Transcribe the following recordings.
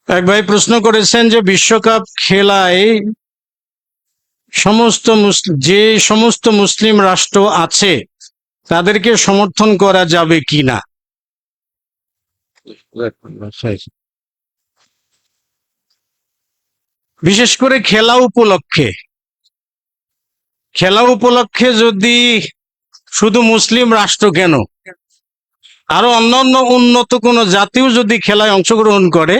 এক ভাই প্রশ্ন করেছেন যে বিশ্বকাপ খেলায় যে সমস্ত মুসলিম রাষ্ট্র আছে তাদেরকে সমর্থন করা যাবে কিনা। বিশেষ করে খেলা উপলক্ষে যদি শুধু মুসলিম রাষ্ট্র কেন, আরো অন্যান্য উন্নত কোনো জাতিও যদি খেলায় অংশগ্রহণ করে,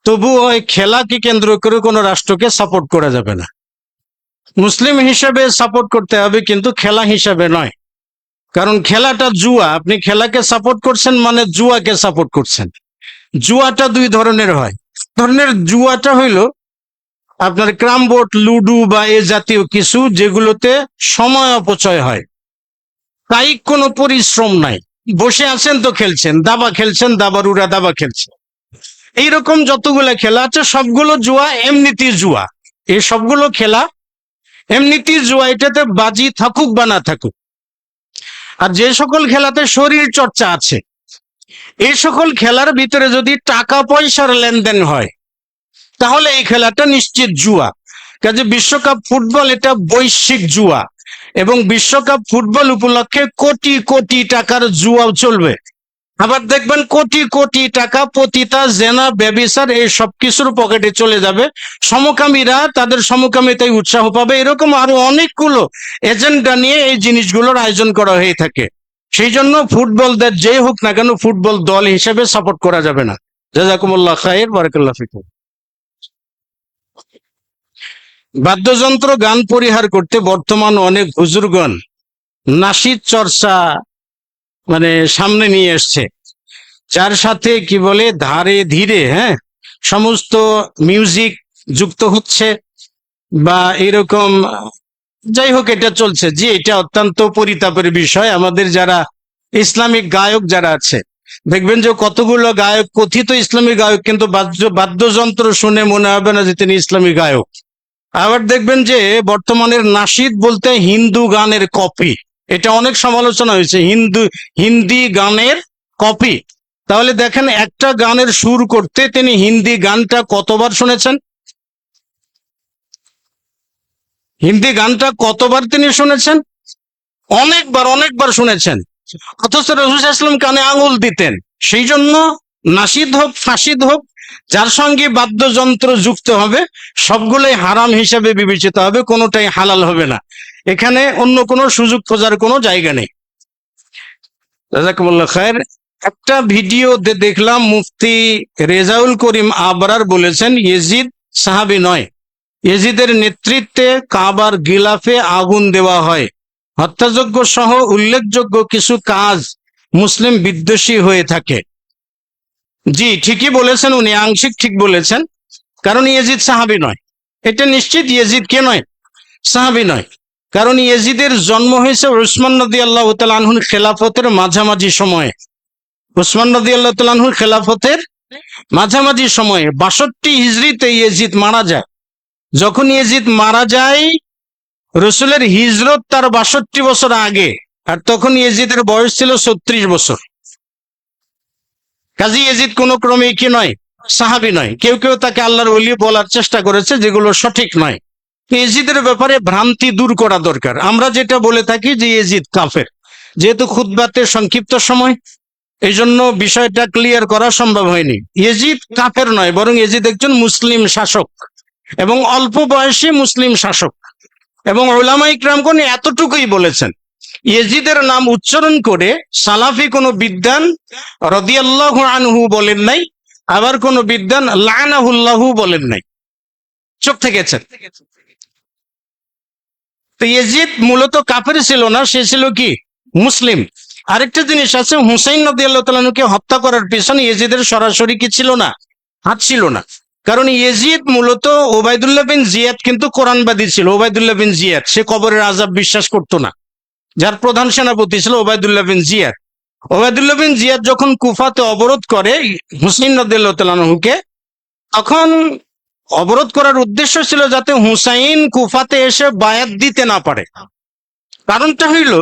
তবুও ওই খেলাকে কেন্দ্র করে কোনো রাষ্ট্রকে সাপোর্ট করা যাবে না। মুসলিম হিসেবে সাপোর্ট করতে হবে, কিন্তু খেলা হিসাবে নয়। কারণ খেলাটা জুয়া, আপনি খেলাকে সাপোর্ট করছেন মানে জুয়াকে সাপোর্ট করছেন। জুয়াটা দুই ধরনের হয়। ধরনের জুয়াটা হইল আপনার ক্রাম বোর্ড, লুডু বা এ জাতীয় কিছু, যেগুলোতে সময় অপচয় হয়, কায়িক কোনো পরিশ্রম নাই, বসে আছেন তো খেলছেন, দাবা খেলছেন, দাবারুরা দাবা খেলছেন। এইরকম যতগুলো খেলা আছে সবগুলো জুয়া, এমনিতেই জুয়া। এই সবগুলো খেলা এমনিতেই জুয়া, এটাতে বাজি থাকুক বা না থাকুক। আর যে সকল খেলাতে শরীর চর্চা আছে, এই সকল খেলার ভিতরে যদি টাকা পয়সার লেনদেন হয়, তাহলে এই খেলাটা নিশ্চিত জুয়া। কাজে বিশ্বকাপ ফুটবল এটা বৈশ্বিক জুয়া, এবং বিশ্বকাপ ফুটবল উপলক্ষে কোটি কোটি টাকার জুয়াও চলবে। আবার দেখবেন কোটি কোটি টাকা পতিতা, জেনা, ব্যভিচার এই সব কিছুর পকেটে চলে যাবে। সমকামীরা তাদের সমকামিতায় উৎসাহ পাবে। এরকম আরো অনেকগুলো এজেন্ডা নিয়ে এই জিনিসগুলোর আয়োজন করা হয়ে থাকে। সেই জন্য ফুটবলদের যেই হোক না কেন, ফুটবল দল হিসেবে সাপোর্ট করা যাবে না। জাযাকুমুল্লাহ খাইর, বারাকাল্লাহ ফিকুম। বাদ্যযন্ত্র গান পরিহার করতে বর্তমান অনেক হুজুরগণ নাশিদ চর্চা সামনে নিয়ে এসছে, যার সাথে কি বলে ধারে ধীরে সমস্ত মিউজিক যুক্ত হচ্ছে বা এরকম, যাই হোক এটা চলছে। জি, এটা অত্যন্ত পরিতাপের বিষয়। আমাদের যারা ইসলামিক গায়ক যারা আছে, দেখবেন যে কতগুলো গায়ক কথিত ইসলামী গায়ক, কিন্তু বাদ্যযন্ত্র শুনে মনে হবে না যে তিনি ইসলামী গায়ক। আবার দেখবেন যে বর্তমানের নাশিদ বলতে হিন্দু গানের কপি, এটা অনেক সমালোচনা হয়েছে, হিন্দি গানের কপি। তাহলে দেখেন, একটা গানের সুর করতে তিনি হিন্দি গানটা কতবার শুনেছেন? হিন্দি গানটা কতবার তিনি শুনেছেন? অনেকবার, অনেকবার শুনেছেন। অথচ রাসূল সাল্লাল্লাহু আলাইহি ওয়াসাল্লাম কানে আঙুল দিতেন। সেই জন্য নাশিদ হোক, ফাসিদ হোক, যার সঙ্গে বাদ্যযন্ত্র যুক্ত হবে সবগুলোই হারাম হিসেবে বিবেচিত হবে, কোনোটাই হালাল হবে না। এখানে অন্য কোনো সুযোগ খোঁজার কোনো জায়গা নেই। জাযাকুমুল্লাহ খায়ের। একটা ভিডিও দেখলাম, মুফতি রেজাউল করিম আবরার বলেছেন ইয়েজিদ সাহাবী নয়, ইয়েজিদের নেতৃত্বে কাবার গিলাফে আগুন দেওয়া হয়, হত্যাযজ্ঞ সহ উল্লেখযোগ্য কিছু কাজ মুসলিম বিদ্বেষী হয়ে থাকে। জি, ঠিকই বলেছেন উনি, আংশিক ঠিক বলেছেন। কারণ ইয়েজিদ সাহাবী নয়, এটা নিশ্চিত। ইয়েজিদ কে নয়? সাহাবী নয়। কারণ ইয়েজিদের জন্ম হয়েছে উসমান রাদিয়াল্লাহু তাআলা আনহুর খেলাফতের মাঝামাঝি সময়ে। উসমান রাদিয়াল্লাহু তাআলা আনহুর খেলাফতের মাঝামাঝি সময়ে ৬২ হিজরিতে ইয়েজিদ মারা যায়। যখন ইয়েজিদ মারা যায়, রসুলের হিজরত তার ৬২ বছর আগে, আর তখন ইয়েজিদের বয়স ছিল ৩৬ বছর। কাজী ইয়েজিদ কোন ক্রমে কি নয়? সাহাবী নয়। কেউ কেউ তাকে আল্লাহর ওলি বলার চেষ্টা করেছে, যেগুলো সঠিক নয়। ইয়েজিদের ব্যাপারে ভ্রান্তি দূর করা দরকার। আমরা যেটা বলে থাকি যে ইয়েজিদ কাফের, যেহেতু খুতবাতে সংক্ষিপ্ত সময়, এই জন্য বিষয়টা ক্লিয়ার করা সম্ভব হয়নি। ইয়েজিদ কাফের নয়, বরং ইয়েজিদ একজন মুসলিম শাসক, এবং অল্প বয়সী মুসলিম শাসক। এবং উলামা ইকরামগণ এতটুকুই বলেছেন, ইয়েজিদের নাম উচ্চারণ করে সালাফি কোনো বিদ্বান রাদিয়াল্লাহু আনহু বলেন নাই, আবার কোনো বিদ্বান লাআনাহুল্লাহু বলেন নাই। চুপ থেকেছেন। তো ইয়েজিদ মূলত কাফের ছিল না, সে ছিল কি? মুসলিম। আরেকটা জিনিস আছে, হুসাইন রাদিয়াল্লাহু তাআলা আনহুকে হত্যা করার পিছনে ইয়েজিদের সরাসরি কি ছিল না? হাত ছিল না। কারণ ইয়েজিদ মূলত ওবায়দুল্লাহ বিন জিয়াদ কিন্তু কোরআনবাদী ছিল। ওবায়দুল্লাহ বিন জিয়াদ, সে কবরের আযাব বিশ্বাস করতো না। যার প্রধান সেনাপতি ছিল ওবায়দুল্লাহ বিন জিয়াদ। ওবায়দুল্লাহ বিন জিয়াদ যখন কুফাতে অবরোধ করে হুসাইন রাদিয়াল্লাহু তাআলা আনহুকে, তখন অবরোধ করার উদ্দেশ্য ছিল যাতে হুসাইন কুফাতে এসে বায়াত দিতে না পারে। কারণটা হইল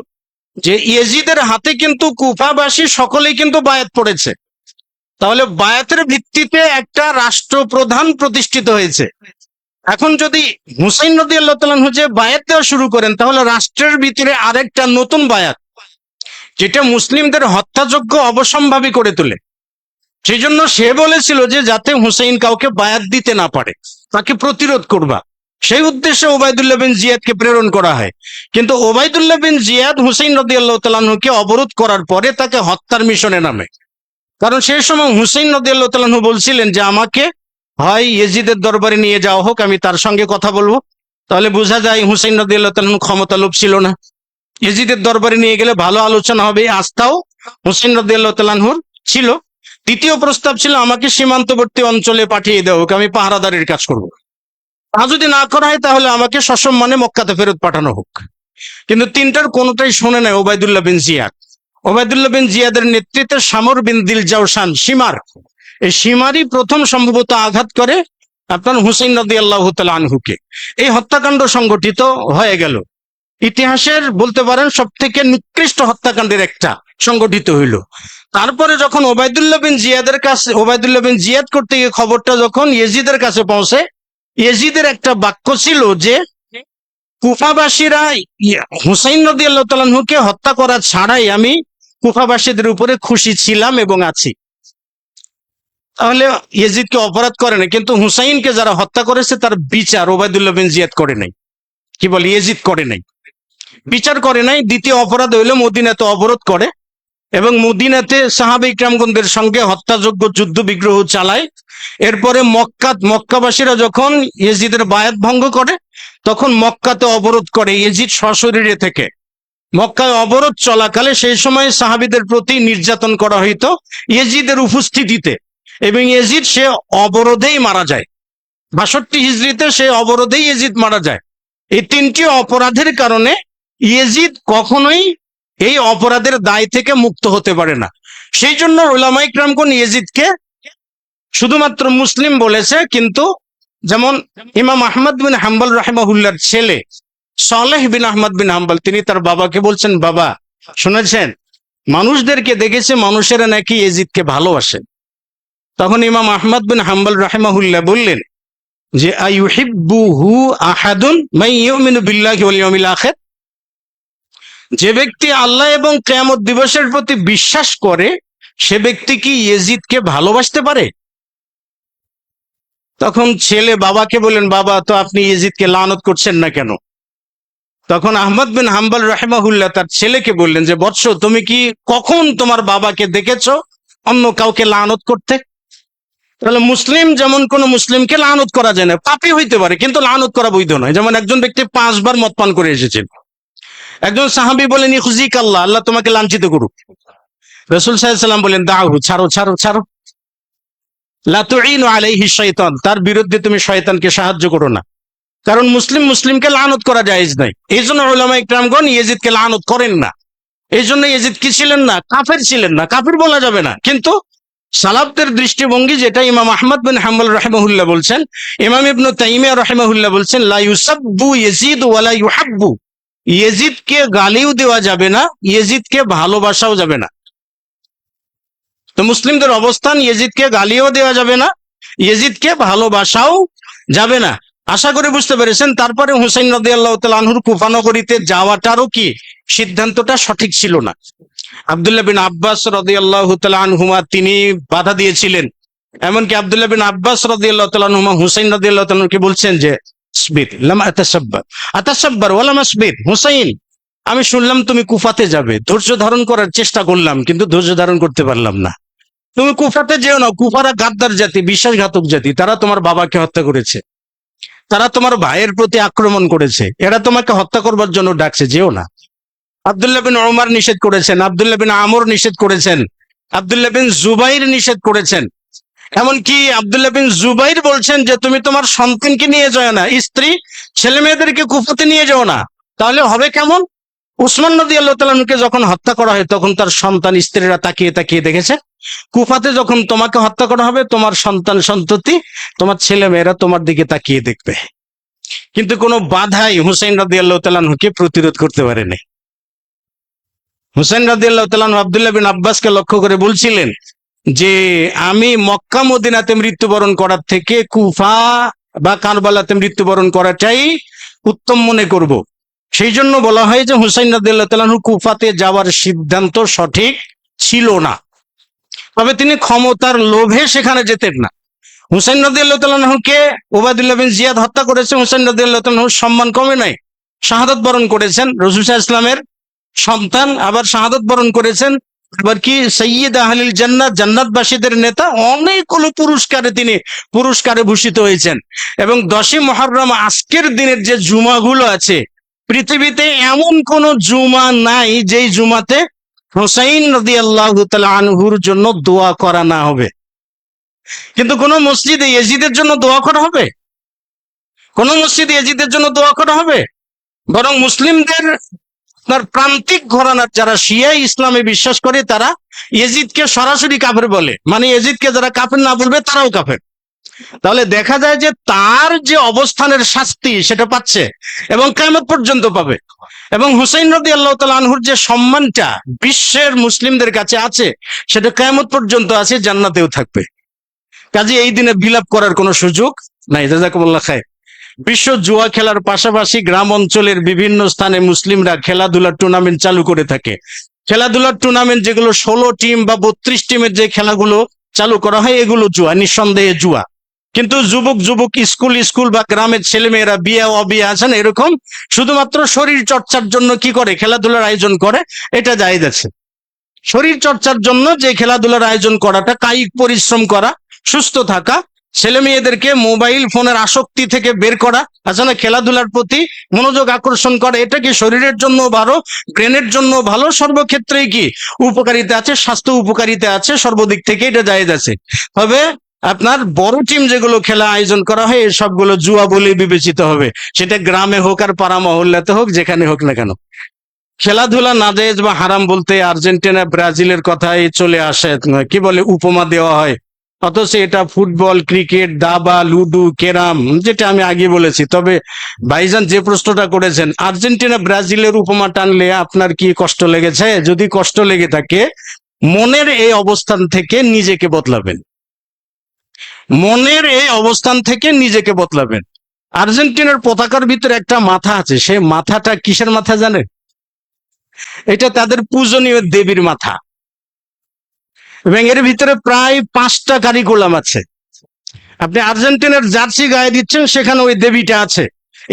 যে ইয়েজিদের হাতে কিন্তু কুফাবাসী সকলেই কিন্তু বায়াত পড়েছে। তাহলে বায়াতের ভিত্তিতে একটা রাষ্ট্রপ্রধান প্রতিষ্ঠিত হয়েছে। এখন যদি হুসাইন রাদিয়াল্লাহু তাআলা আনহু যে বায়াত দেওয়া শুরু করেন, তাহলে রাষ্ট্রের ভিতরে আরেকটা নতুন বায়াত, যেটা মুসলিমদের হত্যাযোগ্য অবসম্ভাবী করে তোলে। সেই জন্য সে বলেছিল যে যাতে হুসাইন কাউকে বায়াত দিতে না পারে, তাকে প্রতিরোধ করবা। সেই উদ্দেশ্যে ওবায়দুল্লাহ বিন জিয়াদকে প্রেরণ করা হয়। কিন্তু ওবায়দুল্লাহ বিন জিয়াদ হুসাইন রাদিয়াল্লাহু তাআলা আনহুকে অবরোধ করার পরে তাকে হত্যার মিশনে নামে। কারণ সেই সময় হুসাইন রাদিয়াল্লাহু তাআলা আনহু বলছিলেন যে আমাকে হয় ইয়েজিদের দরবারে নিয়ে যাওয়া হোক, আমি তার সঙ্গে কথা বলবো। তাহলে বোঝা যায় হুসাইন রাদিয়াল্লাহু তাআলা আনহু ক্ষমতা লোভ ছিল না। ইয়েজিদের দরবারে নিয়ে গেলে ভালো আলোচনা হবে, এই আস্থাও হুসাইন রাদিয়াল্লাহু তাআলা আনহুর ছিল। দ্বিতীয় প্রস্তাব ছিল আমাকে সীমান্তবর্তী অঞ্চলে পাঠিয়ে দেওয়া হোক, আমি পাহারাদারির কাজ করব। তা যদি না করা হয় তাহলে আমাকে সসম্মানে মক্কাতে ফেরত পাঠানো হোক। কিন্তু তিনটার কোনোটাই শুনে নেয় ওবায়দুল্লাহ বিন জিয়াদ। ওবায়দুল্লাহ বিন জিয়াদের নেতৃত্বে শামর বিন দিল জাওশান, সীমার, এই সীমারই প্রথম সম্ভবত আঘাত করে আপনার হুসাইন রাদিয়াল্লাহু তাআলা আনহুকে। এই হত্যাকাণ্ড সংগঠিত হয়ে গেল। ইতিহাসের বলতে পারেন সব থেকে নিকৃষ্ট হত্যাকাণ্ডের একটা সংগঠিত হইল। তারপরে যখন ওবায়দুল্লাহ বিন জিয়াদের কাছে, ওবায়দুল্লাহ বিন জিয়াদ করতে গিয়ে খবরটা যখন ইয়েজিদের কাছে পৌঁছে, ইয়েজিদের একটা বাক্য ছিল যে কুফাবাসীরা হুসাইন রাদিয়াল্লাহু তাআলা আনহুকে হত্যা করা ছাড়াই আমি কুফাবাসীদের উপরে খুশি ছিলাম এবং আছি। তাহলে ইয়েজিদকে অপরাধ করে না, কিন্তু হুসাইনকে যারা হত্যা করেছে তার বিচার ওবায়দুল্লাহ বিন জিয়াদ করে নাই, কি বলে ইয়েজিদ করে নাই, বিচার করে নাই। দ্বিতীয় অপরাধ হইলো মদিনাতে অবরোধ করে এবং মদিনাতে সাহাবা ইকরামগণদের সঙ্গে হত্যাযোগ্য যুদ্ধ বিগ্রহ চালায়। এরপরে মক্কাবাসীরা যখন ইয়েজিদের বায়াত ভঙ্গ করে তখন মক্কাতে অবরোধ করে ইয়েজিদ সশরীরে থেকে। মক্কায় অবরোধ চলাকালে সেই সময় সাহাবীদের প্রতি নির্যাতন করা হইতো ইয়েজিদের উপস্থিতিতে, এবং ইয়েজিদ সে অবরোধেই মারা যায়। ৬২ হিজরিতে সে অবরোধেই ইয়েজিদ মারা যায়। এই তিনটি অপরাধের কারণে ইয়েজিদ কখনোই এই অপরাধের দায় থেকে মুক্ত হতে পারে না। সেই জন্য উলামায়ে কিরামগণ ইয়েজিদকে শুধুমাত্র মুসলিম বলেছে। কিন্তু যেমন ইমাম আহমদ বিন হাম্বল রাহিমাহুল্লাহর ছেলে সালেহ বিন আহমদ বিন হাম্বল, তিনি তার বাবাকে বলছেন, বাবা শুনেছেন মানুষদেরকে দেখেছে মানুষেরা নাকি ইয়েজিদকে ভালোবাসে। তখন ইমাম আহমদ বিন হাম্বল রাহিমাহুল্লাহ বললেন যে আইয়ুহিব্বুহু আহাদুন মান ইউমিনু বিল্লাহি ওয়াল ইয়াউমিল আখির, যে ব্যক্তি আল্লাহ এবং কিয়ামত দিবসের প্রতি বিশ্বাস করে সে ব্যক্তি কি ইয়েজিদকে ভালোবাসতে পারে? তখন ছেলে বাবাকে বললেন, বাবা তো আপনি ইয়েজিদকে লানত করছেন না কেন? তখন আহমদ বিন হাম্বল রাহিমাহুল্লাহ তার ছেলেকে বললেন যে বৎস, তুমি কি কখন তোমার বাবাকে দেখেছো অন্য কাউকে লানত করতে? তাহলে মুসলিম যেমন কোন মুসলিমকে লানত করা যায় না, পাপী হইতে পারে কিন্তু লানত করা বৈধ নয়। যেমন একজন ব্যক্তি 5 বার মদ পান করে এসেছেন, একজন সাহাবী বলেন ইখজিক আল্লাহ, আল্লাহ তোমাকে লাঞ্ছিত করুক। রাসূল সাল্লাল্লাহু আলাইহি ওয়াসাল্লাম বলেন দাহু, ছাড়ো ছাড়ো ছাড়ো, লা তুঈনু আলাইহি শাইতান, তার বিরুদ্ধে তুমি শয়তানকে সাহায্য করো না। কারণ মুসলিমকে লানত করা জায়েজ নাই। এই জন্য উলামায়ে কিরামগণ ইয়েজিদকে লানত করেন না। এই জন্য ইয়েজিদ কি ছিলেন না? কাফের ছিলেন না, কাফের বলা যাবে না। কিন্তু সালাফদের দৃষ্টিভঙ্গি যেটা ইমাম আহমদ বিন হাম্বল রাহিমাহুল্লাহ বলছেন, ইমাম ইবনে তাইমিয়া রাহিমাহুল্লাহ বলছেন লা ইউসাব্বু ইয়াজিদ ওয়া লা ইউহাব্বু, ইয়েজিদকে গালিও দেওয়া যাবে না, ইয়েজিদকে ভালোবাসাও যাবে না। তো মুসলিমদের অবস্থান, ইয়েজিদকে গালিও দেওয়া যাবে না, ইয়েজিদকে ভালোবাসাও যাবে না। আশা করি বুঝতে পেরেছেন। তারপরে হুসাইন রাদিয়াল্লাহু তাআলা আনহুর কুফা নগরীতে যাওয়াটারও কি সিদ্ধান্তটা সঠিক ছিল না। আব্দুল্লাহ বিন আব্বাস রাদিয়াল্লাহু তাআলা আনহুমা তিনি বাধা দিয়েছিলেন। এমনকি আব্দুল্লাহ বিন আব্বাস রাদিয়াল্লাহু তাআলা আনহুমা হুসাইন রাদিয়াল্লাহু তাআলা আনহুকে বলছেন যে আসবির লাম আতাসাব্বার ওয়া লাম আসবির, হুসাইন আমি শুনলাম তুমি কুফাতে যাবে, ধৈর্য ধারণ করার চেষ্টা করলাম কিন্তু ধৈর্য ধারণ করতে পারলাম না। তুমি কুফাতে যেও না, কুফারা গাদ্দার জাতি, বিশ্বাসঘাতক জাতি, তারা তোমার বাবাকে হত্যা করেছে, তারা তোমার ভাইয়ের প্রতি আক্রমণ করেছে, এরা তোমাকে হত্যা করবার জন্য ডাকছে, যেও না। আব্দুল্লাহ বিন ওমর নিষেধ করেছেন, আব্দুল্লাহ বিন আমর নিষেধ করেছেন, আব্দুল্লাহ বিন জুবাইর নিষেধ করেছেন। এমনকি আব্দুল্লাহ বিন জুবাইর বলছেন যে তুমি তোমার সন্তানকে নিয়ে যাও না, স্ত্রী ছেলে মেয়েদেরকে কুফাতে নিয়ে যাও না। তাহলে হবে কেমন? উসমান রাদিয়াল্লাহু তাআলা আনহুকে যখন হত্যা করা হয় তখন তার সন্তান স্ত্রীরা তাকিয়ে তাকিয়ে দেখেছে। কুফাতে যখন তোমাকে হত্যা করা হবে তোমার সন্তান সন্ততি, তোমার ছেলে মেয়েরা তোমার দিকে তাকিয়ে দেখবে। কিন্তু কোনো বাধাই হুসাইন রাদিয়াল্লাহু তাআলা আনহুকে প্রতিরোধ করতে পারেনি। হুসাইন রাদিয়াল্লাহু তাআলা আনহু আব্দুল্লাহ বিন আব্বাসকে লক্ষ্য করে বলছিলেন যে আমি মক্কা মদিনাতে মৃত্যুবরণ করার থেকে কুফা বা কারবালাতে মৃত্যুবরণ করাটাই উত্তম মনে করব। সেই জন্য বলা হয় যে হুসাইন রাদিয়াল্লাহু তাআলা আনহু কুফাতে যাওয়ার সিদ্ধান্ত সঠিক ছিল না, তবে তিনি ক্ষমতার লোভে সেখানে যেতেন না। হুসাইন রাদিয়াল্লাহু তাআলা আনহুকে উবাইদুল্লাহ বিন জিয়াদ হত্যা করেছে, হুসাইন রাদিয়াল্লাহু তাআলা আনহুর সম্মান কমে নাই, শাহাদাত বরণ করেছেন, রাসূল সাল্লাল্লাহু আলাইহি ওয়াসাল্লামের সন্তান, আবার শাহাদাত বরণ করেছেন, আবার কি সাইয়্যিদ আহলিল জান্নাত, জান্নাতবাসীদের নেতা, অনেকগুলো পুরস্কারে ভূষিত হয়েছেন। এবং 10ই মুহররম আজকের দিনের যে জুমাগুলো আছে, পৃথিবীতে এমন কোন জুমা নাই যেই জুমাতে হুসাইন রাদিয়াল্লাহু তাআলা আনহুর জন্য দোয়া করা না হবে। কিন্তু কোন মসজিদে ইয়াজিদের জন্য দোয়া করা হবে? কোন মসজিদে ইয়াজিদের জন্য দোয়া করা হবে? বরং মুসলিমদের তার প্রান্তিক ঘরানার যারা শিয়া ইসলামে বিশ্বাস করে তারা ইয়াজিদকে সরাসরি কাফের বলে, মানে ইয়াজিদকে যারা কাফের না বলবে তারাও কাফের। তাহলে দেখা যায় যে তার যে অবস্থানের শাস্তি সেটা পাচ্ছে এবং কিয়ামত পর্যন্ত পাবে। এবং হুসাইন রাদিয়াল্লাহু তাআলা আনহুর যে সম্মানটা বিশ্বের মুসলিমদের কাছে আছে সেটা কিয়ামত পর্যন্ত আছে, জান্নাতেও থাকবে। কাজে এই দিনে বিলাপ করার কোনো সুযোগ নাই। জাযাকুমুল্লাহ খায়র। বিশ্ব জুয়া খেলার পাশাপাশি গ্রাম অঞ্চলের বিভিন্ন স্থানে মুসলিমরা খেলাধুলার টুর্নামেন্ট চালু করে থাকে। খেলাধুলার টুর্নামেন্ট যেগুলো 16 টিম বা 32 টিমের যে খেলাগুলো চালু করা হয় এগুলো জুয়া, নিঃসন্দেহে জুয়া। কিন্তু যুবক স্কুল বা গ্রামের ছেলেমেয়েরা বিয়ে অবিয়ে আছেন এরকম শুধুমাত্র শরীর চর্চার জন্য কি করে খেলাধুলার আয়োজন করে, এটা জায়েজ আছে। শরীর চর্চার জন্য যে খেলাধুলার আয়োজন করাটা, কায়িক পরিশ্রম করা, সুস্থ থাকা, ছেলে মেয়েদেরকে মোবাইল ফোনের আসক্তি থেকে বের করা, আসলে খেলাধুলার প্রতি মনোযোগ আকর্ষণ করা, এটা কি শরীরের জন্য ভালো, ব্রেনের জন্য ভালো, সর্বক্ষেত্রেই কি উপকারিতা আছে, স্বাস্থ্য উপকারিতা আছে, সর্বদিক থেকে এটা জায়েজ আছে। তবে আপনার বড় টিম যেগুলো খেলা আয়োজন করা হয় এই সবগুলো জুয়া বলে বিবেচিত হবে, সেটা গ্রামে হোক আর পাড়া মহল্লাতে হোক, যেখানে হোক না কেন। খেলাধুলা নাজায়েজ বা হারাম বলতে আর্জেন্টিনা ব্রাজিলের কথাই চলে আসে, কি বলে উপমা দেওয়া হয়, অথচ এটা ফুটবল, ক্রিকেট, দাবা, লুডো, ক্যারাম, যেটা আমি আগে বলেছি। তবে ভাইজান যে প্রশ্নটা করেছেন, আর্জেন্টিনা ব্রাজিলের উপমা টানলে আপনার কি কষ্ট লেগেছে? যদি কষ্ট লেগে থাকে, মনের এই অবস্থান থেকে নিজেকে বদলাবেন, মনের এই অবস্থান থেকে নিজেকে বদলাবেন। আর্জেন্টিনার পতাকার ভিতরে একটা মাথা আছে, সে মাথাটা কিসের মাথা জানেন? এটা তাদের পূজনীয় দেবীর মাথা, এবং এর ভিতরে প্রায় 5টা কারিকুলাম আছে। আপনি আর্জেন্টিনার জার্সি গায়ে দিচ্ছেন, সেখানে ওই দেবীটা আছে,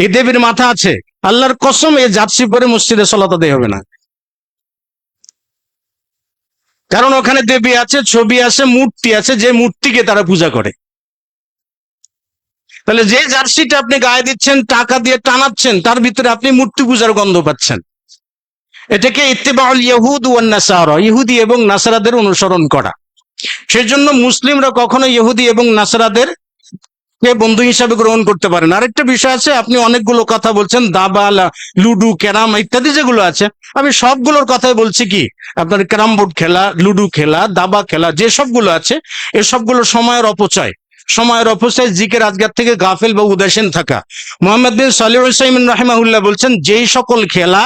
এই দেবীর মাথা আছে। আল্লাহর কসম, এই জার্সি পরে মসজিদে সালাত আদায় হবে না, কারণ ওখানে দেবী আছে, ছবি আছে, মূর্তি আছে, যে মূর্তিকে তারা পূজা করে। তাহলে যে জার্সিটা আপনি গায়ে দিচ্ছেন, টাকা দিয়ে টানাচ্ছেন, তার ভিতরে আপনি মূর্তি পূজার গন্ধ পাচ্ছেন। এটাকে ইত্তিবাউল ইয়াহুদ ওয়ান নাসারা, ইহুদি এবং নাসারাদের অনুসরণ করা। সেজন্য মুসলিমরা কখনো ইহুদি এবং নাসারাদের কে বন্ধু হিসাবে গ্রহণ করতে পারেন। আরেকটা বিষয় আছে, আপনি অনেকগুলো কথা বলছেন, দাবা, লুডু, ক্যারাম ইত্যাদি যেগুলো আছে, আমি সবগুলোর কথাই বলছি। কি আপনার ক্যারাম বোর্ড খেলা, লুডু খেলা, দাবা খেলা, যে সবগুলো আছে, এসবগুলো সময়ের অপচয়, জিকের আজগার থেকে গাফেল বা উদাসীন থাকা। মোহাম্মদ বিন সালিহ আল উসাইমিন রাহিমাহুল্লাহ বলছেন, যেই সকল খেলা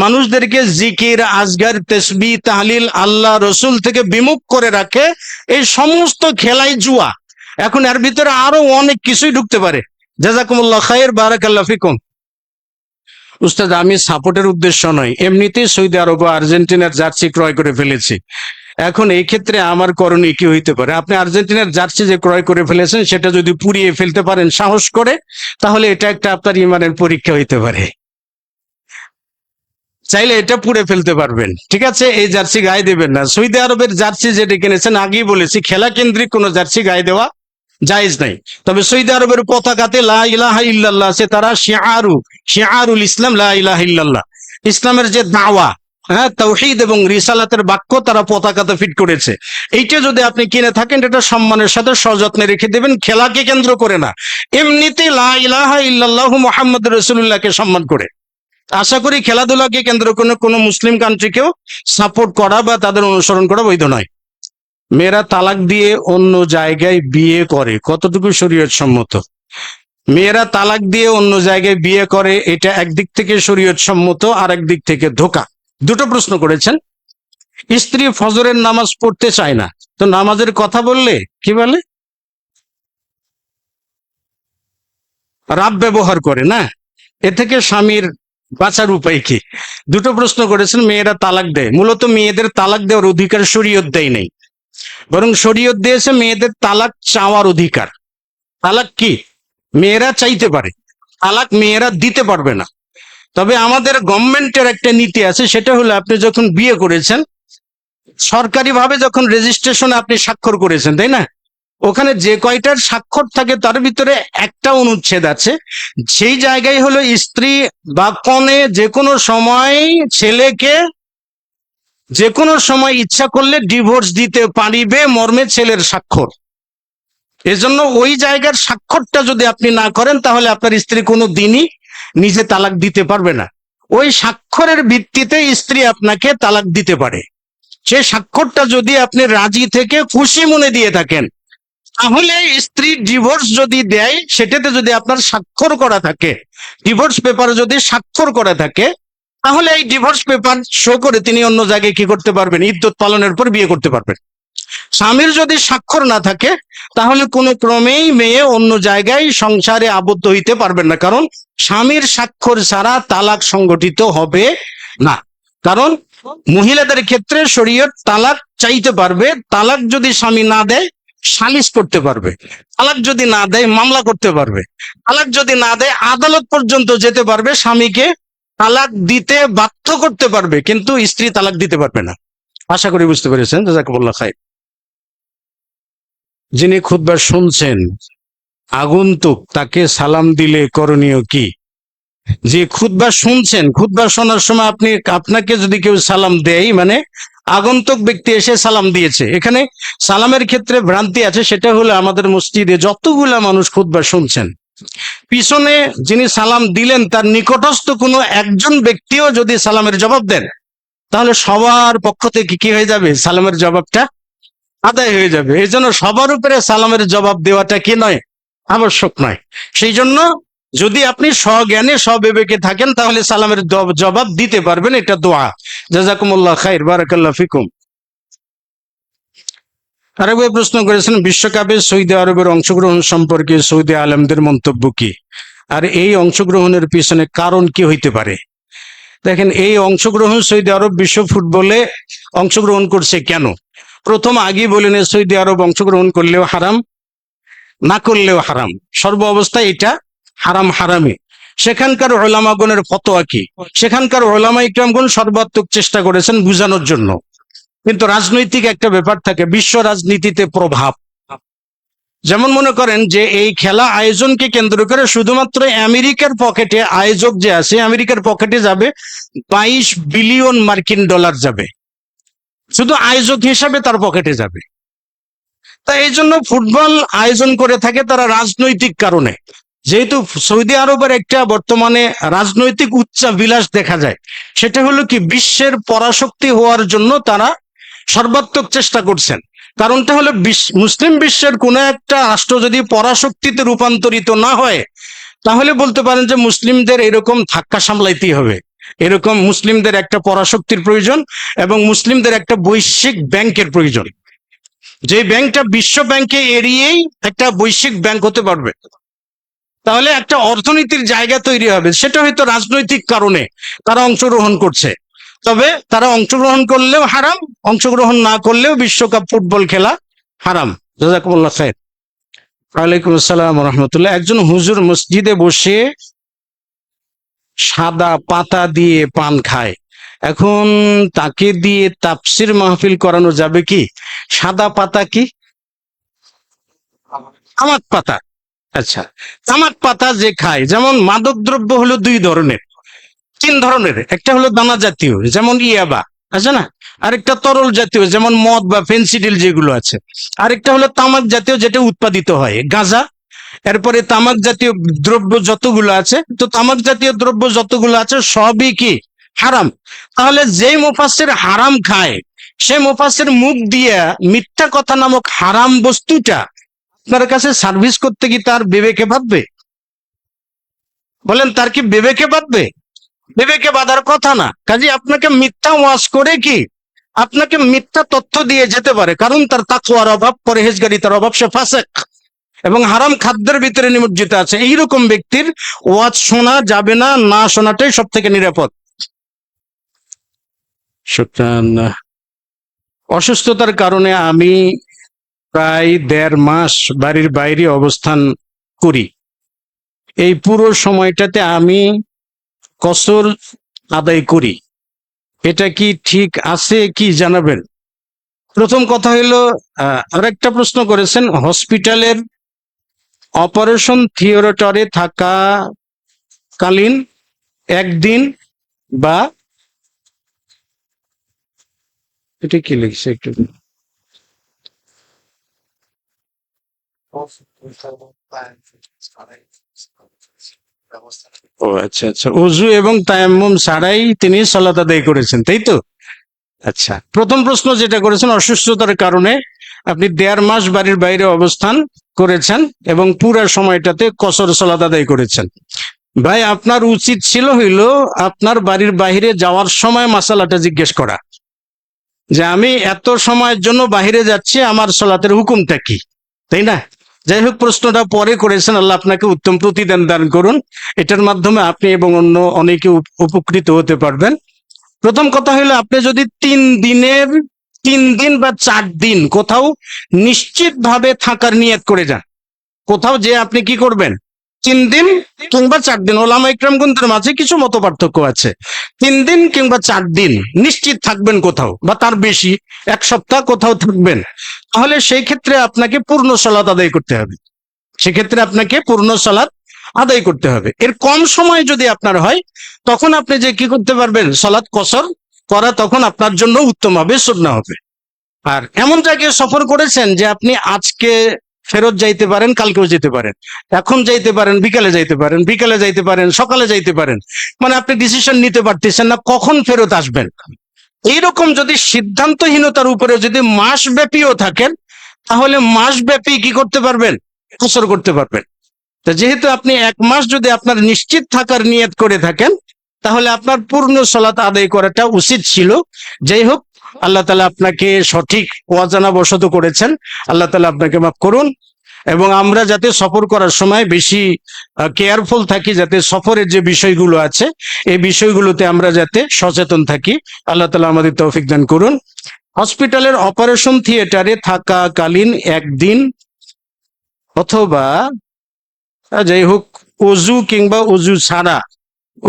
মানুষদেরকে জিকির, আজগার, তাসবিহ, তাহলিল, আল্লাহ রসুল থেকে বিমুখ করে রাখে, এই সমস্ত খেলাই জুয়া। এখন এর ভিতরে আরো অনেক কিছুই ঢুকতে পারে। জাযাকুমুল্লাহ খায়র, বারাকাল্লাহু ফিকুম। উস্তাদ, আমি সাপোর্টের উদ্দেশ্য নয়, এমনিতেই সৌদি আরব ও আর্জেন্টিনার জার্সি ক্রয় করে ফেলেছি। এখন এই ক্ষেত্রে আমার করণীয় কি হইতে পারে? আপনি আর্জেন্টিনার জার্সি যে ক্রয় করে ফেলেছেন সেটা যদি পুড়িয়ে ফেলতে পারেন সাহস করে, তাহলে এটা একটা আপনার ইমানের পরীক্ষা হইতে পারে। চাইলে এটা পুড়ে ফেলতে পারবেন, ঠিক আছে? এই জার্সি গায়ে দেবেন না। সৌদি আরবের জার্সি যেটা কিনেছেন, আগেই বলেছি, খেলা কেন্দ্রিক কোনো জার্সি গায়ে দেওয়া জায়েজ নাই। তবে সৌদি আরবের পতাকাতে লা ইলাহা ইল্লাল্লাহ আছে, তারা শিআরুল ইসলাম, লা ইলাহা ইল্লাল্লাহ, ইসলামের যে দাওয়া, হ্যাঁ, তাওহীদ এবং রিসালাতের বাক্য তারা পতাকাতে ফিট করেছে। এইটা যদি আপনি কিনে থাকেন, এটা সম্মানের সাথে সযত্নে রেখে দেবেন, খেলাকে কেন্দ্র করে না, এমনিতে লা ইলাহা ইল্লাল্লাহ মুহাম্মাদুর রাসূলুল্লাহকে সম্মান করে। আশা করি খেলাধুলাকে কেন্দ্র করে কোনো মুসলিম কান্ট্রিকেও সাপোর্ট করা বা তাদের অনুসরণ করা বৈধ নয়। মেয়েরা তালাক দিয়ে অন্য জায়গায় বিয়ে করে, কতটুকু শরীয়ত সম্মত? মেয়েরা তালাক দিয়ে অন্য জায়গায় বিয়ে করে, এটা একদিক থেকে শরীয়ত সম্মত, আর একদিক থেকে ধোঁকা। দুটো প্রশ্ন করেছেন। স্ত্রী ফজরের নামাজ পড়তে চায় না, তো নামাজের কথা বললে কি বলে? রাব ব্যবহার করে না। এ থেকে স্বামীর বাঁচার উপায় কি? দুটো প্রশ্ন করেছেন। মেয়েরা তালাক দেয়, মূলত মেয়েদের তালাক দেওয়ার অধিকার শরীয়ত দেয় নাই, বরং শরীয়ত দিয়েছে মেয়েদের তালাক চাওয়ার অধিকার। তালাক কি মেয়েরা চাইতে পারে, তালাক মেয়েরা দিতে পারবে না। তবে আমাদের গভর্নমেন্টের একটা নীতি আছে, সেটা হলো আপনি যখন বিয়ে করেছেন, সরকারিভাবে যখন রেজিস্ট্রেশনে আপনি স্বাক্ষর করেছেন, তাই না, ওখানে যে কয়টার স্বাক্ষর থাকে তার ভিতরে একটা অনুচ্ছেদ আছে, সেই জায়গায় হলো স্ত্রী বা কনে যে কোনো সময় ছেলেকে যে কোনো সময় ইচ্ছা করলে ডিভোর্স দিতে পারিবে মর্মে ছেলের স্বাক্ষর। এজন্য ওই জায়গার স্বাক্ষরটা যদি আপনি না করেন তাহলে আপনার স্ত্রী কোনো দিনই নিজে তালাক দিতে পারবে না। ওই স্বাক্ষরের ভিত্তিতে স্ত্রী আপনাকে তালাক দিতে পারে। সেই স্বাক্ষরটা যদি আপনি রাজি থেকে খুশি মনে দিয়ে থাকেন, তাহলে স্ত্রী ডিভোর্স যদি দেয় সেটাতে যদি আপনার স্বাক্ষর করা থাকে, ডিভোর্স পেপার যদি স্বাক্ষর করা থাকে, তাহলে এই ডিভোর্স পেপার শো করে তিনি অন্য জায়গায় কি করতে পারবেন? ইদ্যত পালনের পর বিয়ে করতে পারবেন। স্বামীর যদি স্বাক্ষর না থাকে তাহলে কোনো ক্রমেই মেয়ে অন্য জায়গায় সংসারে আবদ্ধ হইতে পারবেন না, কারণ স্বামীর স্বাক্ষর ছাড়া তালাক সংগঠিত হবে না। কারণ মহিলাদের ক্ষেত্রে শরীয়ত তালাক চাইতে পারবে, তালাক যদি স্বামী না দেয় সালিশ করতে পারবে, তালাক যদি না দেয় মামলা করতে পারবে, তালাক যদি না দেয় আদালত পর্যন্ত যেতে পারবে, স্বামীকে তালাক দিতে বাধ্য করতে পারবে, কিন্তু স্ত্রী তালাক দিতে পারবে না। আশা করি বুঝতে পেরেছেন। জাযাকুমুল্লাহ খাইর। যিনি খুতবা শুনছেন আগন্তুক, তাকে সালাম দিলে করণীয় কি? যে খুতবা শুনছেন, খুতবা শোনার সময় আপনাকে যদি কেউ সালাম দেয়, মানে আগন্তুক ব্যক্তি এসে সালাম দিয়েছে, এখানে সালামের ক্ষেত্রে ভ্রান্তি আছে। সেটা হলো আমাদের মসজিদে যতগুলা মানুষ খুতবা শুনছেন, পিছনে যিনি সালাম দিলেন তার নিকটস্থ কোনো একজন ব্যক্তিও যদি সালামের জবাব দেন, তাহলে সবার পক্ষ থেকে কি হয়ে যাবে? সালামের জবাবটা আদায় হয়ে যাবে। এই জন্য সবার উপরে সালামের জবাব দেওয়াটা কি নয়? আবশ্যক নয়। সেই জন্য যদি আপনি স্বজ্ঞানে স্ববিবেকে থাকেন তাহলে সালামের জবাব দিতে পারবেন, এটা দোয়া। জাযাকুমুল্লাহ খাইর, বারাকাল্লাহ ফিকুম। আরেক ভাই প্রশ্ন করেছেন বিশ্বকাপে সৌদি আরবের অংশগ্রহণ সম্পর্কে সৌদি আলেমদের মন্তব্য কি, আর এই অংশগ্রহণের পিছনে কারণ কি হইতে পারে? দেখেন, এই অংশগ্রহণ সৌদি আরব বিশ্ব ফুটবলে অংশগ্রহণ করছে কেন? প্রথম আগেই বলেন সৌদি আরব অংশগ্রহণ করলেও হারাম, না করলেও হারাম, সর্ব অবস্থায় এটা হারাম হারামে। সেখানকার ওলামাগণের ফতোয়া কি? সেখানকার ওলামা ইকরামগণ সর্বাত্মক চেষ্টা করেছেন বুঝানোর জন্য, কিন্তু রাজনৈতিক একটা ব্যাপার থাকে, বিশ্ব রাজনীতিতে প্রভাব। যেমন মনে করেন যে এই খেলা আয়োজনকে কেন্দ্র করে শুধুমাত্র আমেরিকার পকেটে, আয়োজক যে আছে আমেরিকার পকেটে যাবে 22 বিলিয়ন মার্কিন ডলার যাবে, শুধু আয়োজক হিসাবে তার পকেটে যাবে। তাই এই জন্য ফুটবল আয়োজন করে থাকে তারা রাজনৈতিক কারণে। যেহেতু সৌদি আরবের একটা বর্তমানে রাজনৈতিক উচ্চাভিলাষ দেখা যায়, সেটা হলো কি বিশ্বের পরাশক্তি হওয়ার জন্য তারা সর্বাত্মক চেষ্টা করছেন। কারণটা হলো মুসলিম বিশ্বের কোনো একটা রাষ্ট্র যদি পরাশক্তিতে রূপান্তরিত না হয়, তাহলে বলতে পারেন যে মুসলিমদের এরকম ধাক্কা সামলাইতেই হবে। এরকম মুসলিমদের একটা পরাশক্তির প্রয়োজন এবং মুসলিমদের একটা বৈশ্বিক ব্যাংকের প্রয়োজন, যে ব্যাংকটা বিশ্ব ব্যাংকে এড়িয়েই একটা বৈশ্বিক ব্যাংক হতে পারবে। তাহলে একটা অর্থনীতির জায়গা তৈরি হবে। সেটা হয়তো রাজনৈতিক কারণে তারা অংশগ্রহণ করছে, তবে তারা অংশগ্রহণ করলেও হারাম, অংশগ্রহণ না করলেও বিশ্বকাপ ফুটবল খেলা হারাম। জাযাকুমুল্লাহ খাইর। ওয়ালাইকুম আসসালাম রহমতুল্লাহ। একজন হুজুর মসজিদে বসে সাদা পাতা দিয়ে পান খায়, এখন তাকে দিয়ে তাফসির মাহফিল করানো যাবে কি? সাদা পাতা কি? তামাক পাতা। আচ্ছা, তামাক পাতা যে খায়, যেমন মাদক দ্রব্য হলো দুই ধরনের, তিন ধরনের। একটা হলো দানা জাতীয় যেমন ইয়াবা আছে না, আরেকটা তরল জাতীয় যেমন মদ বা ফেন্সিডিল যেগুলো আছে, আরেকটা হলো তামাক জাতীয় যেটা উৎপাদিত হয়, গাঁজা। এরপরে তামাক জাতীয় দ্রব্য যতগুলো আছে, তো তামাক জাতীয় দ্রব্য যতগুলো আছে সবই কি হারাম। তাহলে যেই মুফাসসির হারাম খায়, সে মুফাসসির মুখ দিয়ে মিথ্যা কথা নামক হারাম বস্তুটা আপনার কাছে সার্ভিস করতে কি তার বিবেকে বাঁধবে? বলেন, তার কি বিবেকে বাঁধবে? বিবেকে বাঁধার কথা না। কাজে আপনাকে মিথ্যা ওয়াজ করে কি আপনাকে মিথ্যা তথ্য দিয়ে যেতে পারে, কারণ তার তাকওয়ার অভাব, পরহেজগারিতার অভাব, সে ফাসেক এবং হারাম খাদ্যের ভিতরে নিমজ্জিত আছে। এইরকম ব্যক্তির ওয়াজ শোনা যাবে না, না শোনাটাই সব থেকে নিরাপদ। অসুস্থতার কারণে আমি প্রায় 1.5 মাস বাড়ির বাইরে অবস্থান করি। এই পুরো সময়টাতে আমি কসর আদায় করি, এটা কি ঠিক আছে কি জানাবেন? প্রথম কথা হলো, আরেকটা প্রশ্ন করেছেন, হসপিটালের অপারেশন থিয়েটারে থাকা কালীন একদিন বা, এটা কি লিখছে একটু, ও আচ্ছা আচ্ছা, ওযু এবং তায়াম্মুম ছাড়াই তিনি সালাত আদায় করেছেন, তাই তো? আচ্ছা, প্রথম প্রশ্ন যেটা করেছেন, অসুস্থতার কারণে আপনি 1.5 মাস বাড়ির বাইরে অবস্থান করেছেন এবং পুরো সময়টাতে কসর সালাত আদায় করেছেন। ভাই, আপনার উচিত ছিল হইল আপনার বাড়ির বাইরে যাওয়ার সময় মাসালাটা জিজ্ঞেস করা, যে আমি এত সময়ের জন্য বাইরে যাচ্ছি, আমার সালাতের হুকুমটা কি, তাই না? যাই হোক, প্রশ্নটা পরে করেছেন, আল্লাহ আপনাকে উত্তম প্রতিদান দান করুন। এটার মাধ্যমে আপনি এবং অন্য অনেকে উপকৃত হতে পারবেন। প্রথম কথা হলো, আপনি যদি 3 দিন বা 4 দিন কোথাও নিশ্চিতভাবে থাকার নিয়ত করে যান, কোথাও যে আপনি কি করবেন, 3 দিন কিংবা 4 দিন, ওলামা ইকরামগণদের মাঝে কিছু মত পার্থক্য আছে। 3 দিন কিংবা 4 দিন নিশ্চিত থাকবেন কোথাও, বা তার বেশি, 1 সপ্তাহ কোথাও থাকবেন, তাহলে সেই ক্ষেত্রে আপনাকে পূর্ণ সালাত আদায় করতে হবে। সেক্ষেত্রে আপনাকে পূর্ণ সালাত আদায় করতে হবে। এর কম সময় যদি আপনার হয়, তখন আপনি যে কি করতে পারবেন, সালাত কসর করা তখন আপনার জন্য উত্তম হবে, সুন্নাহ হবে। আর এমন জায়গায় সফর করেছেন যে আপনি আজকে ফেরত যাইতে পারেন, কালকেও যেতে পারেন, এখন যাইতে পারেন, বিকালে যাইতে পারেন, বিকালে যাইতে পারেন, সকালে যাইতে পারেন, মানে আপনি ডিসিশন নিতে পারতেছেন না কখন ফেরত আসবেন। এইরকম যদি সিদ্ধান্তহীনতার উপরে যদি মাস ব্যাপীও থাকেন, তাহলে মাস ব্যাপী কি করতে পারবেন, কসর করতে পারবেন। তা যেহেতু আপনি 1 মাস যদি আপনার নিশ্চিত থাকার নিয়ত করে থাকেন, তাহলে আপনার পূর্ণ সালাত আদায় করাটা উচিত ছিল। যাই হোক, আল্লাহ তাআলা আপনাকে সঠিক অজানা বশত করেছেন, আল্লাহ তাআলা আপনাকে মাফ করুন। এবং আমরা যাতে সফর করার সময় বেশি কেয়ারফুল থাকি, যাতে সফরের যে বিষয়গুলো আছে এই বিষয়গুলোতে আমরা যাতে সচেতন থাকি, আল্লাহ তাআলা আমাদের তৌফিক দান করুন। হসপিটালের অপারেশন থিয়েটারে থাকাকালীন একদিন অথবা, যাই হোক, অজু কিংবা অজু ছাড়া,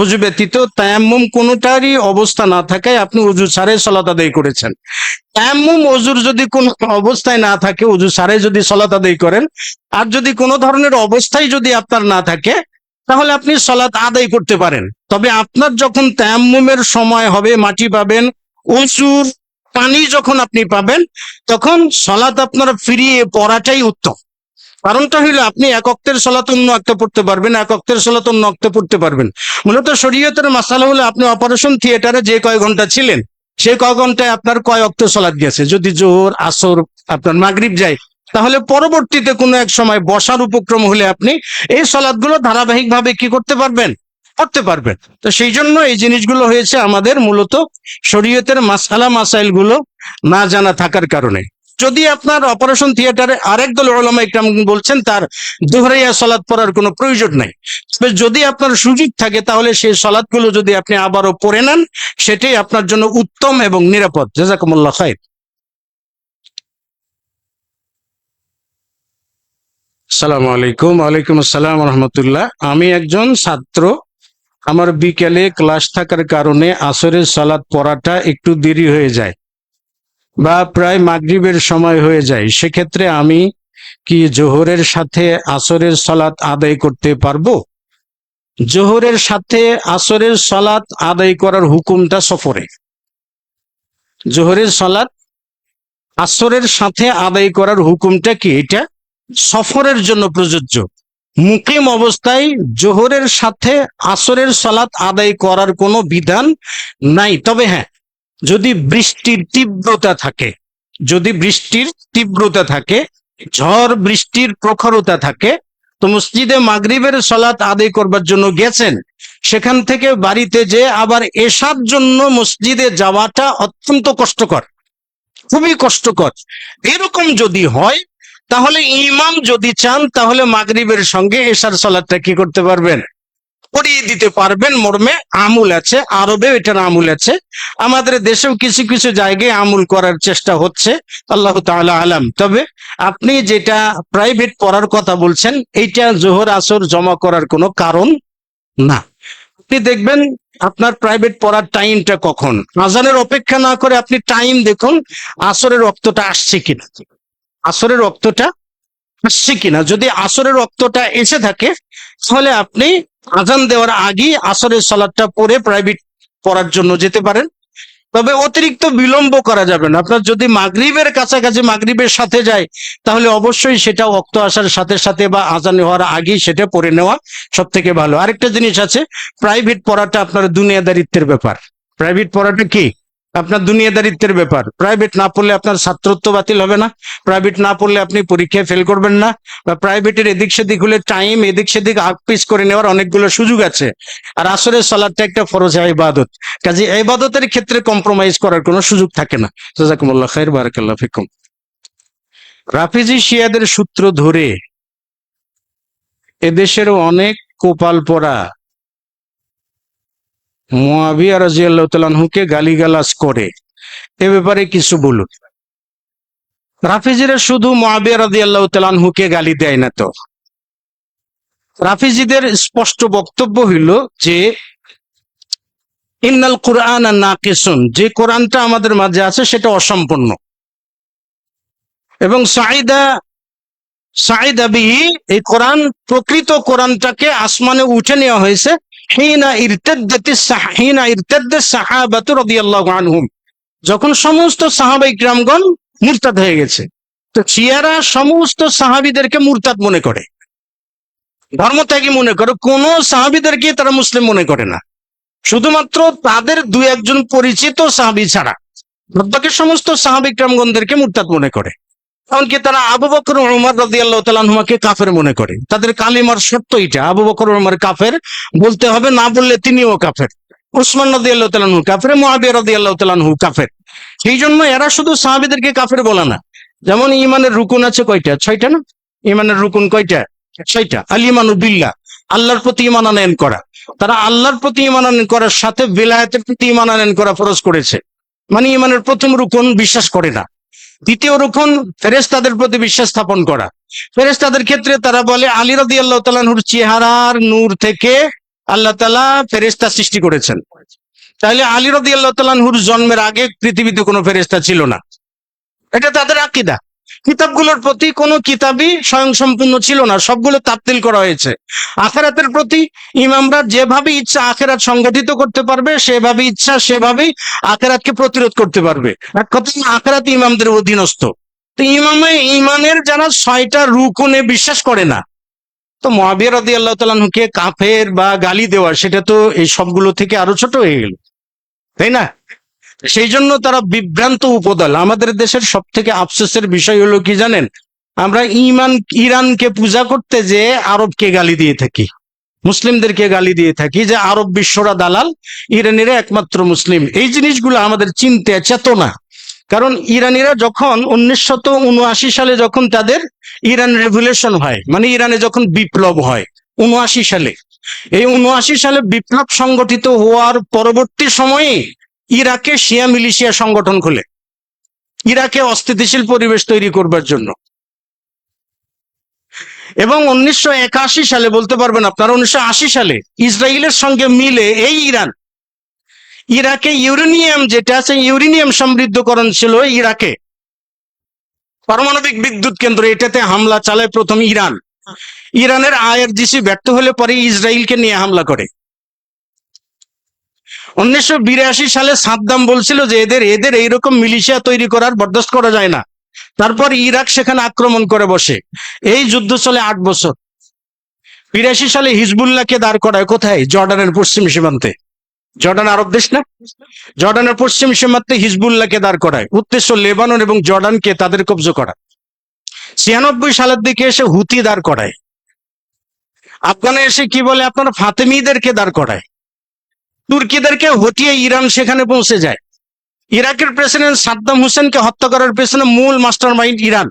অজু ব্যতীত তায়াম্মুম কোনোটারই অবস্থা না থাকায় আপনি অজু ছাড়াই সালাত আদায় করেছেন। তায়াম্মুম অজুর যদি কোনো অবস্থায় না থাকে, অজু ছাড়াই যদি সালাত আদায় করেন, আর যদি কোনো ধরনের অবস্থায় যদি আপনার না থাকে, তাহলে আপনি সালাত আদায় করতে পারেন। তবে আপনার যখন তায়াম্মুমের সময় হবে, মাটি পাবেন, অজুর পানি যখন আপনি পাবেন, তখন সালাত আপনারা ফিরিয়ে পড়াটাই উত্তম। কারণটা হইলো, আপনি 1 ওয়াক্তের সালাত অন্য একটা পড়তে পারবেন, 1 ওয়াক্তের সালাত অন্য একটা পড়তে পারবেন। মূলত শরীয়তের মাসালা হলো, আপনি অপারেশন থিয়েটারে যে কয় ঘন্টা ছিলেন, সেই কয় ঘন্টায় আপনার কয় ওয়াক্ত সালাত গেছে। যদি জোহর, আসর, আপনার মাগরিব যায়, তাহলে পরবর্তীতে কোনো এক সময় বসার উপক্রম হলে আপনি এই সালাতগুলো ধারাবাহিকভাবে কি করতে পারবেন, করতে পারবেন। তো সেই জন্য এই জিনিসগুলো হয়েছে আমাদের মূলত শরীয়তের মাসালা মাসাইল গুলো না জানা থাকার কারণে। যদি আপনার অপারেশন থিয়েটারে আরেক দল উলামা ইকরাম বলছেন তার দুহরাইয়া সালাত পড়ার কোনো প্রয়োজন নাই, তবে যদি আপনার সুযোগ থাকে তাহলে সেই সালাতগুলো যদি আপনি আবারও পড়ে নেন, সেটাই আপনার জন্য উত্তম এবং নিরাপদ। জাযাকুমুল্লাহ খাইর। আসসালামু আলাইকুম। ওয়ালাইকুম আসসালাম রাহমাতুল্লাহ। আমি একজন ছাত্র, আমার বিকেলে ক্লাস থাকার কারণে আসরের সালাত পড়াটা একটু দেরি হয়ে যায় বা প্রায় মাগরিবের সময় হয়ে যায়। সেক্ষেত্রে আমি কি জোহরের সাথে আসরের সালাত আদায় করতে পারবো? জোহরের সাথে আসরের সালাত আদায় করার হুকুমটা সফরে। জোহরের সালাত আসরের সাথে আদায় করার হুকুমটা কি, এটা সফরের জন্য প্রযোজ্য। মুকিম অবস্থায় জোহরের সাথে আসরের সালাত আদায় করার কোনো বিধান নাই। তবে হ্যাঁ, যদি বৃষ্টির তীব্রতা থাকে, যদি বৃষ্টির তীব্রতা থাকে, ঝড় বৃষ্টির প্রখরতা থাকে, তো মসজিদে মাগরিবের সালাত আদায় করবার জন্য গেছেন, সেখান থেকে বাড়িতে যে আবার এশার জন্য মসজিদে যাওয়াটা অত্যন্ত কষ্টকর। খুবই কষ্টকর। এরকম যদি হয় তাহলে ইমাম যদি চান তাহলে মাগরিবের সঙ্গে এশার সালাতটা কি করতে পারবেন, পড়িয়ে দিতে পারবেন মর্মে আমূল আছে। আরবে এটার আমূল আছে, আমাদের দেশেও কিছু কিছু জায়গায় আমূল করার চেষ্টা হচ্ছে, আল্লাহ তাআলা আলাম। তবে আপনি যেটা প্রাইভেট পড়ার কথা বলছেন, এইটা জোহর আসর জমা করার কোনো কারণ না। আপনি দেখবেন আপনার প্রাইভেট পড়ার টাইমটা কখন, আজানের অপেক্ষা না করে আপনি টাইম দেখুন আসরের রক্তটা আসছে কিনা, আসরের রক্তটা আসছে কিনা। যদি আসরের রক্তটা এসে থাকে তাহলে আপনি আজান দেওয়ার আগেই আসরের সালাতটা পড়ে প্রাইভেট পড়ার জন্য যেতে পারেন। তবে অতিরিক্ত বিলম্ব করা যাবে না। আপনার যদি মাগরিবের কাছাকাছি মাগরিবের সাথে যায় তাহলে অবশ্যই সেটা ওয়াক্ত আসার সাথে সাথে বা আজান হওয়ার আগেই সেটা পড়ে নেওয়া সব থেকে ভালো। আরেকটা জিনিস আছে, প্রাইভেট পড়াটা আপনার দুনিয়াদারিত্বের ব্যাপার। প্রাইভেট পড়াটা কি আপনার দুনিয়াদারিত্বের ব্যাপার। প্রাইভেট না পড়লে আপনার ছাত্রত্ব বাতিল হবে না, প্রাইভেট না পড়লে আপনি পরীক্ষায় ফেল করবেন না, বা প্রাইভেটের এদিক সেদিক হলে টাইম এদিক সেদিক আগপিস করে নেওয়ার অনেকগুলো সুযোগ আছে। আর আসরের সালাতটা একটা ফরজ ইবাদত, কাজে ইবাদতের ক্ষেত্রে কম্প্রোমাইজ করার কোনো সুযোগ থাকে না। জাযাকুমুল্লাহ খাইর, বারাকাল্লাহু ফিকুম। রাফিজি শিয়াদের সূত্র ধরে এদেশের অনেক কোপাল পড়া মুআবিয়া রাদিয়াল্লাহু তাআলা আনহুকে গালিগালাজ করে, এ ব্যাপারে কিছু বলুন। রাফিজিরা শুধু মুআবিয়া রাদিয়াল্লাহু তাআলা আনহুকে গালি দেয় না তো, রাফিজিদের স্পষ্ট বক্তব্য হইল যে ইন্নাল কুরআনা নাকিসুন, যে কোরআনটা আমাদের মাঝে আছে সেটা অসম্পূর্ণ। এবং সাঈদা বিহি, এই কোরআন প্রকৃত কোরআনটাকে আসমানে উঠে নেওয়া হয়েছে হিনা ইরতাদ্দাতিস সাহাবাতু রাদিয়াল্লাহু আনহুম, যখন সমস্ত সাহাবায়ে কিরামগণ মুরতাদ হয়ে গেছে। তো শিয়ারা সমস্ত সাহাবীদেরকে মুরতাদ মনে করে, ধর্মত্যাগী মনে করে, কোন সাহাবীদেরকে তারা মুসলিম মনে করে না, শুধুমাত্র তাদের দুই একজন পরিচিত সাহাবী ছাড়া বাকি সমস্ত সাহাবী কিরামগণদেরকে মুরতাদ মনে করে। এমনকি তারা আবু বকর ও উমর রাদিয়াল্লাহু তাআলা আনহুমাকে কাফের মনে করে। তাদের কালিমার শর্ত এটা, আবু বকর ও উমর কাফের বলতে হবে, না বললে তিনিও কাফের। উসমান রাদিয়াল্লাহু তাআলা আনহু কাফের, মুআবিয়া রাদিয়াল্লাহু তাআলা আনহু কাফের। সেই জন্য এরা শুধু সাহাবীদেরকে কাফের বলে না। যেমন ইমানের রুকুন আছে কয়টা? 6টা না? ইমানের রুকুন কয়টা? 6টা। আল ঈমানু বিল্লাহ, আল্লাহর প্রতি ঈমান আনয়ন করা। তারা আল্লাহর প্রতি ঈমান আনয়ন করার সাথে বেলায়েতের প্রতি ঈমান আনয়ন করা ফরজ করেছে। মানে ঈমানের প্রথম রুকুন বিশ্বাস করে না। দ্বিতীয় রুকুন ফেরেশতাদের প্রতি বিশ্বাস স্থাপন করা। ফেরেশতাদের ক্ষেত্রে তারা বলে আলী রাদিয়াল্লাহু তাআলা আনহুর চেহারার নূর থেকে আল্লাহ তাআলা ফেরেশতা সৃষ্টি করেছেন। তাহলে আলী রাদিয়াল্লাহু তাআলা আনহুর জন্মের আগে পৃথিবীতে কোনো ফেরেশতা ছিল না, এটা তাদের আকীদা। কিতাবগুলোর প্রতি কোনো কিতাবই স্বয়ংসম্পূর্ণ ছিল না, সবগুলো তাবদীল করা হয়েছে। আখিরাতের প্রতি ইমামরা যেভাবে ইচ্ছা আখিরাত সংগঠিত করতে পারবে, সেভাবে ইচ্ছা সেভাবেই আখিরাতকে প্রতিরোধ করতে পারবে। এক কথায় আখিরাত ইমামদের অধীনস্থ। তো ইমানের যারা 6টা রুকুনে বিশ্বাস করে না, তো মুআবিয়া রাদিয়াল্লাহু তাআলা আনহুকে কাফের বা গালি দেওয়া, সেটা তো এই সবগুলো থেকে আরো ছোট হয়ে গেল, তাই না? সেই জন্য তারা বিভ্রান্ত উপদল। আমাদের দেশের সব থেকে আফসোসের বিষয় হলো কি জানেন, আমরা ইরানকে পূজা করতে যে আরবকে গালি দিয়ে থাকি, মুসলিমদেরকে গালি দিয়ে থাকি যে আরব বিশ্বরা দালাল, ইরানিরা একমাত্র মুসলিম। এই জিনিসগুলো আমাদের চিন্তা চেতনা। কারণ ইরানিরা যখন 1979 সালে যখন তাদের ইরান রেভলিউশন হয়, মানে ইরানে যখন বিপ্লব হয় 79 সালে, এই 79 সালে বিপ্লব সংগঠিত হওয়ার পরবর্তী সময়ে ইরাকে শিয়া মিলিশিয়া সংগঠন খোলে, ইরাকে অস্থিতিশীল পরিবেশ তৈরি করবার জন্য। এবং 1981 সালে বলতে পারবেন আপনারা, 1980 সালে ইসরায়েলের সঙ্গে মিলে এই ইরাকে ইউরেনিয়াম যেটা আছে, ইউরেনিয়াম সমৃদ্ধকরণ ছিল ইরাকে, পারমাণবিক বিদ্যুৎ কেন্দ্র, এটাতে হামলা চালায় প্রথম ইরান। ইরানের আইআরজিসি ব্যর্থ হলে পরে ইসরায়েলকে নিয়ে হামলা করে। 1982 সালে সাদ্দাম বলছিল যে এদের এইরকম মিলিশিয়া তৈরি করার বরদাস্ত করা যায় না। তারপর ইরাক সেখানে আক্রমণ করে বসে, এই যুদ্ধ চলে 8 বছর। 82 সালে হিজবুল্লাহকে দাঁড় করায় কোথায়? জর্ডানের পশ্চিম সীমান্তে। জর্ডান আরব দেশ না? জর্ডানের পশ্চিম সীমান্তে হিজবুল্লাহকে দাঁড় করায়, উদ্দেশ্য লেবানন এবং জর্ডানকে তাদের কব্জা করা। 96 সালের দিকে এসে হুতি দাঁড় করায়। আফগানে এসে কি বলে আপনারা, ফাতেমিদেরকে দাঁড় করায়। তুর্কিদেরকে হটিয়ে ইরান সেখানে পৌঁছে যায়। ইরাকের প্রেসিডেন্ট সাদ্দাম হোসেনকে হত্যা করার পেছনে মূল মাস্টার মাইন্ড ইরান।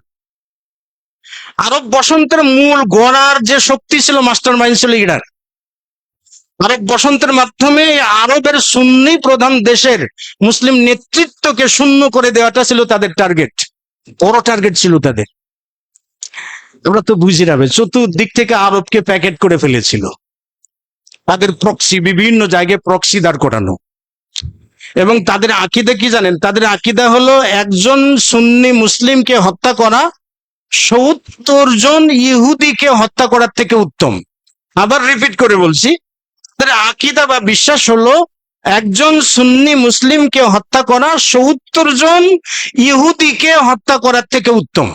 আরব বসন্তের মূল গড়ার যে শক্তি ছিল, মাস্টার মাইন্ড ছিল ইরান। আরব বসন্তের মাধ্যমে আরবের সুন্নি প্রধান দেশের মুসলিম নেতৃত্বকে শূন্য করে দেওয়াটা ছিল তাদের টার্গেট, বড় টার্গেট ছিল তাদের। আমরা তো বুঝি না, চতুর্দিক থেকে আরবকে প্যাকেট করে ফেলেছিল, তাদের প্রক্সি, বিভিন্ন জায়গায় প্রক্সি দাঁড় করানো। এবং তাদের আকীদা কি জানেন? তাদের আকীদা হলো একজন সুন্নি মুসলিমকে হত্যা করা ৭০ জন ইহুদিকে হত্যা করার থেকে উত্তম। আবার রিপিট করে বলছি, তাদের আকীদা বা বিশ্বাস হলো একজন সুন্নি মুসলিমকে হত্যা করা ৭০ জন ইহুদিকে হত্যা করার থেকে উত্তম।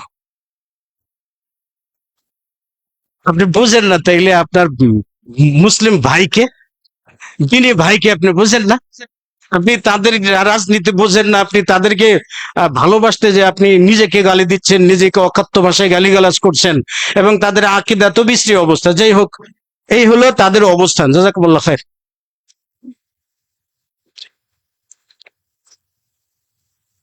আপনি বুঝেন না, তাইলে আপনার মুসলিম ভাইকে, যিনি ভাইকে আপনি বুঝেন না, আপনি তাদের রাজনীতি বোঝেন না, আপনি তাদেরকে ভালোবাসতে যে আপনি নিজেকে গালি দিচ্ছেন, নিজেকে অখাদ্য ভাষায় গালিগালাজ করছেন, এবং তাদের আকীদা তো বিশ্রী অবস্থা। যাই হোক, এই হলো তাদের অবস্থান। জাযাকুমুল্লাহ খায়র।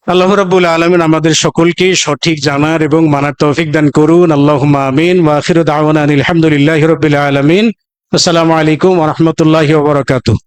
আল্লাহ রাব্বুল আলামিন আমাদের সকলকে সঠিক জানার এবং মানার তৌফিক দান করুন। আল্লাহুম্মা আমিন। ওয়া আখিরু দাওয়ানা আলহামদুলিল্লাহি রাব্বিল আলামিন। আসসালামু আলাইকুম ওয়া রাহমাতুল্লাহি ওয়া বারাকাতুহু।